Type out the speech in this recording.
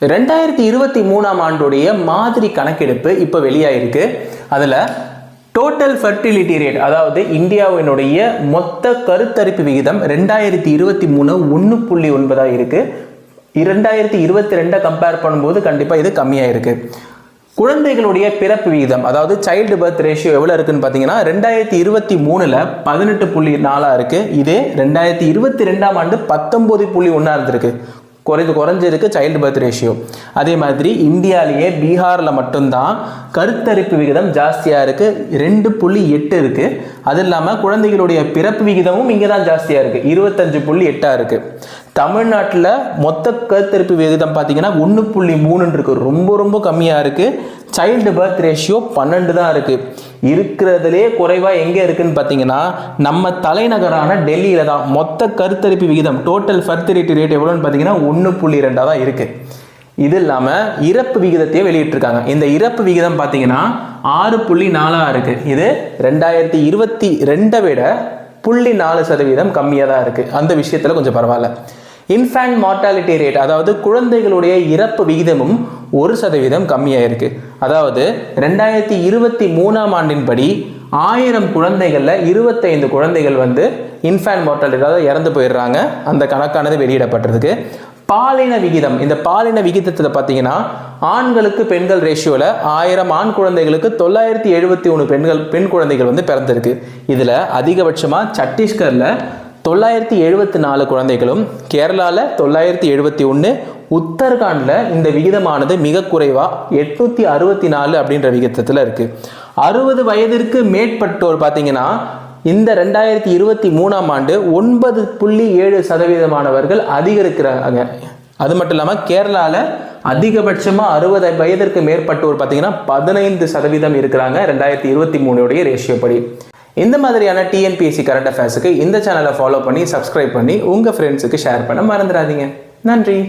2023ஆம் ஆண்டுடைய மாதிரி கணக்கெடுப்பு இப்போ வெளியாயிருக்கு. அதில் டோட்டல் ஃபர்டிலிட்டி ரேட், அதாவது இந்தியாவினுடைய மொத்த கருத்தரிப்பு விகிதம் 2023 1.9 இருக்கு. 2022 கம்பேர் பண்ணும்போது கண்டிப்பாக இது கம்மியாக இருக்கு. குழந்தைகளுடைய பிறப்பு விகிதம், அதாவது சைல்டு பர்த் ரேஷியோ எவ்வளோ இருக்குன்னு பார்த்தீங்கன்னா 2023 18.4 இருக்கு. இதே 2022ஆம் ஆண்டு 19.1 இருந்திருக்கு. குறைஞ்சிருக்கு சைல்டு பர்த் ரேஷியோ. அதே மாதிரி இந்தியாவிலேயே பீகாரில் மட்டும்தான் கருத்தரிப்பு விகிதம் ஜாஸ்தியாக இருக்குது, 2.8 இருக்குது. அது இல்லாமல் குழந்தைகளுடைய பிறப்பு விகிதமும் இங்கே தான் ஜாஸ்தியாக இருக்குது, 25.8 இருக்குது. தமிழ்நாட்டில் மொத்த கருத்தரிப்பு விகிதம் பார்த்தீங்கன்னா 1.3 இருக்குது, ரொம்ப ரொம்ப கம்மியாக இருக்குது. சைல்டு பர்த் ரேஷியோ 12 தான் இருக்குது. இருக்கிறதுலே குறைவாக எங்கே இருக்குன்னு பார்த்தீங்கன்னா நம்ம தலைநகரான டெல்லியில் தான். மொத்த கருத்தரிப்பு விகிதம் டோட்டல் ஃபர்டிலிட்டி ரேட் எவ்வளோன்னு பார்த்தீங்கன்னா 1.2 தான் இருக்குது. இது இல்லாமல் இறப்பு விகிதத்தையே வெளியிட்டிருக்காங்க. இந்த இறப்பு விகிதம் பார்த்தீங்கன்னா 6.4 இருக்குது. இது 2022 விட 0.4% கம்மியாக தான் இருக்குது. அந்த விஷயத்தில் கொஞ்சம் பரவாயில்ல. இன்ஃபேண்ட் மார்டாலிட்டி ரேட், அதாவது குழந்தைகளுடைய இறப்பு விகிதமும் 1% கம்மியாக இருக்குது. அதாவது 2023ஆம் ஆண்டின் படி 1000 குழந்தைகளில் 25 குழந்தைகள் இன்ஃபேண்ட் மார்டாலிட்டி, அதாவது இறந்து போயிடுறாங்க. அந்த கணக்கானது வெளியிடப்பட்டிருக்கு. பாலின விகிதம், இந்த பாலின விகிதத்தில் பார்த்தீங்கன்னா ஆண்களுக்கு பெண்கள் ரேஷியோவில் 1000 ஆண் குழந்தைகளுக்கு 971 பெண் குழந்தைகள் பிறந்திருக்கு. இதில் அதிகபட்சமாக சத்தீஸ்கரில் 974 குழந்தைகளும், கேரளாவில் 971, உத்தரகாண்டில் இந்த விகிதமானது மிக குறைவாக 864 அப்படின்ற விகிதத்தில் இருக்குது. 60 வயதிற்கு மேற்பட்டோர் பார்த்தீங்கன்னா இந்த 2023ஆம் ஆண்டு 9.7% அதிகரிக்கிறாங்க. அது மட்டும் இல்லாமல் கேரளாவில் அதிகபட்சமாக 60 வயதிற்கு மேற்பட்டோர் பார்த்தீங்கன்னா 15% இருக்கிறாங்க 2023 ரேஷியோ படி. இந்த மாதிரியான டிஎன்பிஎஸ்சி கரண்ட் அஃபேர்ஸுக்கு இந்த சேனலை ஃபாலோ பண்ணி சப்ஸ்கிரைப் பண்ணி உங்கள் ஃப்ரெண்ட்ஸுக்கு ஷேர் பண்ண மறந்துடாதீங்க. நன்றி.